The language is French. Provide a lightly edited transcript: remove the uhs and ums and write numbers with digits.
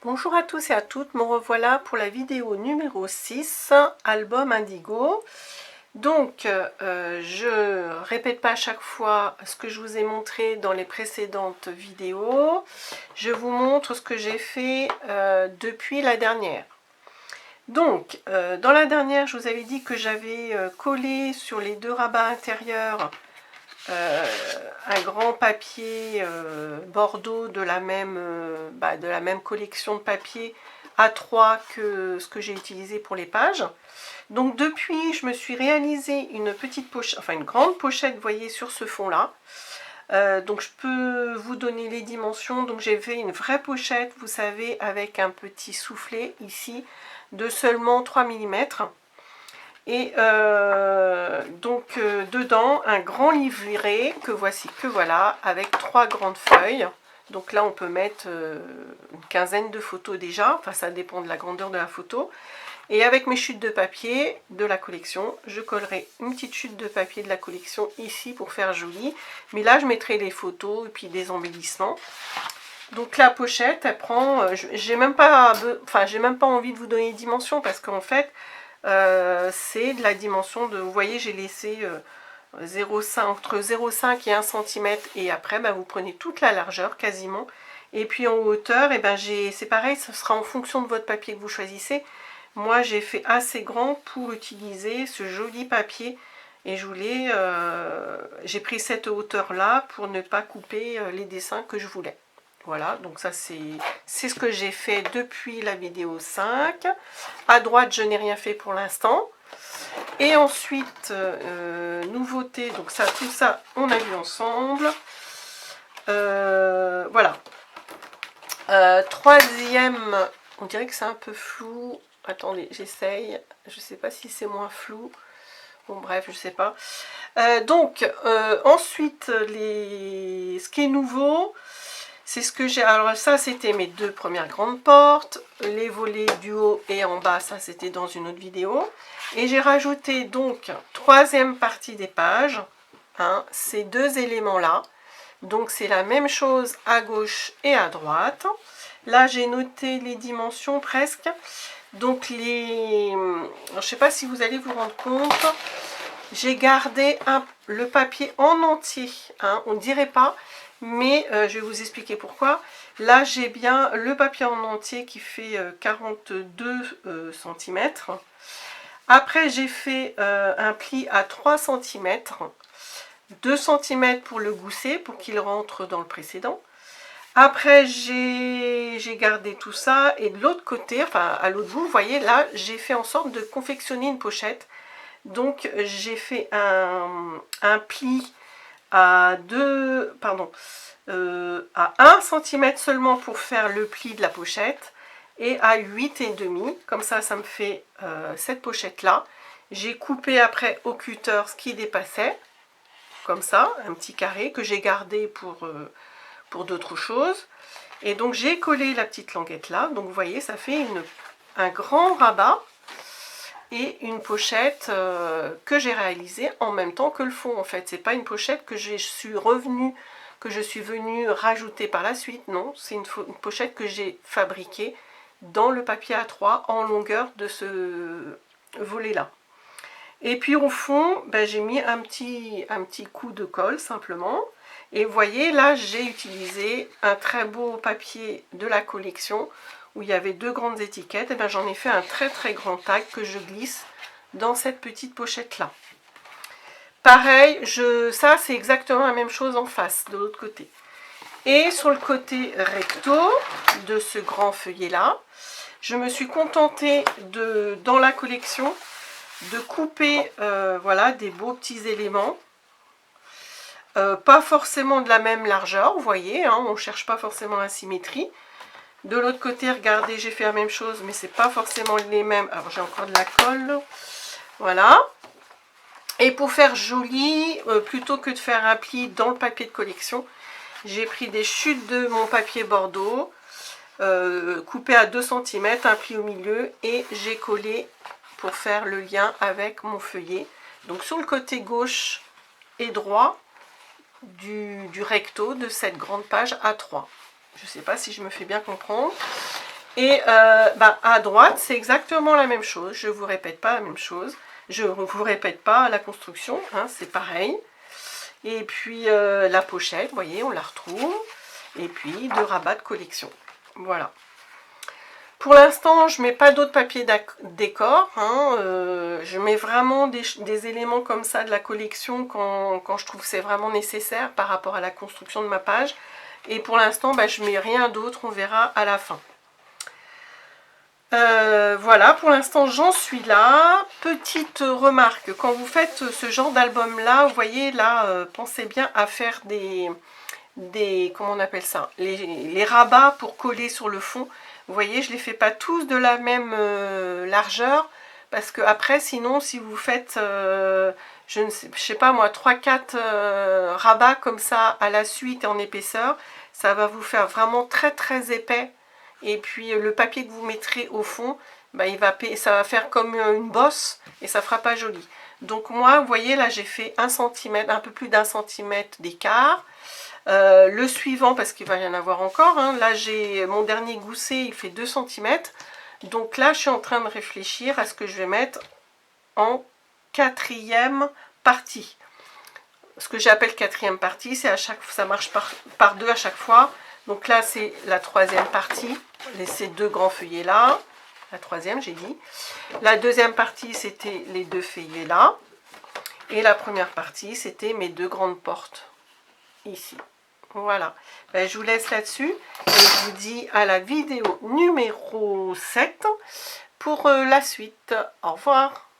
Bonjour à tous et à toutes, me revoilà pour la vidéo numéro 6, album Indigo. Donc, je répète pas à chaque fois ce que je vous ai montré dans les précédentes vidéos. Je vous montre ce que j'ai fait depuis la dernière. Donc, dans la dernière, je vous avais dit que j'avais collé sur les deux rabats intérieurs un grand papier bordeaux de la même collection de papier A3 que ce que j'ai utilisé pour les pages. Donc depuis, je me suis réalisé une petite pochette, enfin une grande pochette, vous voyez, sur ce fond là. Donc je peux vous donner les dimensions. Donc j'ai fait une vraie pochette, vous savez, avec un petit soufflet ici de seulement 3 mm. Et dedans un grand livret que voici, que voilà, avec 3 grandes feuilles. Donc là on peut mettre une quinzaine de photos déjà, enfin ça dépend de la grandeur de la photo. Et avec mes chutes de papier de la collection, je collerai une petite chute de papier de la collection ici pour faire joli. Mais là je mettrai les photos et puis des embellissements. Donc la pochette, elle prend, j'ai même pas envie de vous donner les dimensions parce qu'en fait, c'est de la dimension de, vous voyez, j'ai laissé 0,5, entre 0,5 et 1 cm, et après vous prenez toute la largeur quasiment. Et puis en hauteur, et c'est pareil, ce sera en fonction de votre papier que vous choisissez. Moi j'ai fait assez grand pour utiliser ce joli papier et je voulais, j'ai pris cette hauteur là pour ne pas couper les dessins que je voulais. Voilà, donc ça c'est ce que j'ai fait depuis la vidéo 5. À droite, je n'ai rien fait pour l'instant. Et ensuite, nouveauté, donc ça, tout ça, on a vu ensemble. Voilà. Troisième, on dirait que c'est un peu flou. Attendez, j'essaye. Je ne sais pas si c'est moins flou. Bon, bref, je ne sais pas. Ensuite, ce qui est nouveau, c'est ce que j'ai. Alors ça, c'était mes deux premières grandes portes. Les volets du haut et en bas, ça c'était dans une autre vidéo. Et j'ai rajouté donc troisième partie des pages, ces deux éléments-là. Donc c'est la même chose à gauche et à droite. Là, j'ai noté les dimensions presque. Donc je ne sais pas si vous allez vous rendre compte, j'ai gardé le papier en entier. On ne dirait pas, mais je vais vous expliquer pourquoi. Là, j'ai bien le papier en entier qui fait 42 cm. Après, j'ai fait un pli à 3 cm. 2 cm pour le gousset, pour qu'il rentre dans le précédent. Après, j'ai gardé tout ça. Et de l'autre côté, enfin à l'autre bout, vous voyez, là, j'ai fait en sorte de confectionner une pochette. Donc, j'ai fait un pli à 1 cm seulement pour faire le pli de la pochette et à 8,5. Comme ça, ça me fait cette pochette-là. J'ai coupé après au cutter ce qui dépassait, comme ça, un petit carré que j'ai gardé pour d'autres choses. Et donc, j'ai collé la petite languette là. Donc, vous voyez, ça fait un grand rabat et une pochette que j'ai réalisée en même temps que le fond. En fait, c'est pas une pochette que je suis venue rajouter par la suite. Non, c'est une pochette que j'ai fabriquée dans le papier A3 en longueur de ce volet là. Et puis au fond, j'ai mis un petit coup de colle simplement. Et vous voyez, là, j'ai utilisé un très beau papier de la collection où il y avait deux grandes étiquettes. Et j'en ai fait un très très grand tag que je glisse dans cette petite pochette là. Pareil, ça c'est exactement la même chose en face, de l'autre côté. Et sur le côté recto de ce grand feuillet là, je me suis contentée dans la collection de couper voilà, des beaux petits éléments. Pas forcément de la même largeur, vous voyez, on ne cherche pas forcément la symétrie. De l'autre côté, regardez, j'ai fait la même chose, mais c'est pas forcément les mêmes. Alors j'ai encore de la colle, voilà. Et pour faire joli, plutôt que de faire un pli dans le papier de collection, j'ai pris des chutes de mon papier bordeaux, coupé à 2 cm, un pli au milieu, et j'ai collé pour faire le lien avec mon feuillet. Donc sur le côté gauche et droit du recto de cette grande page A3. Je ne sais pas si je me fais bien comprendre. Et à droite, c'est exactement la même chose. Je ne vous répète pas la même chose. Je ne vous répète pas la construction, hein, c'est pareil. Et puis la pochette, vous voyez, on la retrouve. Et puis deux rabats de collection. Voilà. Pour l'instant, je ne mets pas d'autres papiers décor. Hein, je mets vraiment des éléments comme ça de la collection quand je trouve que c'est vraiment nécessaire par rapport à la construction de ma page. Et pour l'instant, je ne mets rien d'autre, on verra à la fin. Voilà, pour l'instant j'en suis là. Petite remarque, quand vous faites ce genre d'album là, vous voyez là, pensez bien à faire comment on appelle ça, les rabats pour coller sur le fond. Vous voyez, je ne les fais pas tous de la même largeur, parce que après sinon si vous faites, je sais pas moi, 3-4 rabats comme ça à la suite en épaisseur, ça va vous faire vraiment très très épais. Et puis le papier que vous mettrez au fond, ça va faire comme une bosse et ça fera pas joli. Donc moi, vous voyez là, j'ai fait 1 cm, un peu plus d'1 centimètre d'écart. Le suivant, parce qu'il va y en avoir encore, hein, là j'ai mon dernier gousset, il fait 2 cm. Donc là, je suis en train de réfléchir à ce que je vais mettre en 4e partie. Ce que j'appelle 4e partie, c'est ça marche par 2 à chaque fois. Donc là, c'est la 3e partie, ces 2 grands feuillets là. La 3e, j'ai dit. La 2e partie, c'était les 2 feuillets là. Et la première partie, c'était mes 2 grandes portes, ici. Voilà. Je vous laisse là-dessus. Et je vous dis à la vidéo numéro 7 pour la suite. Au revoir.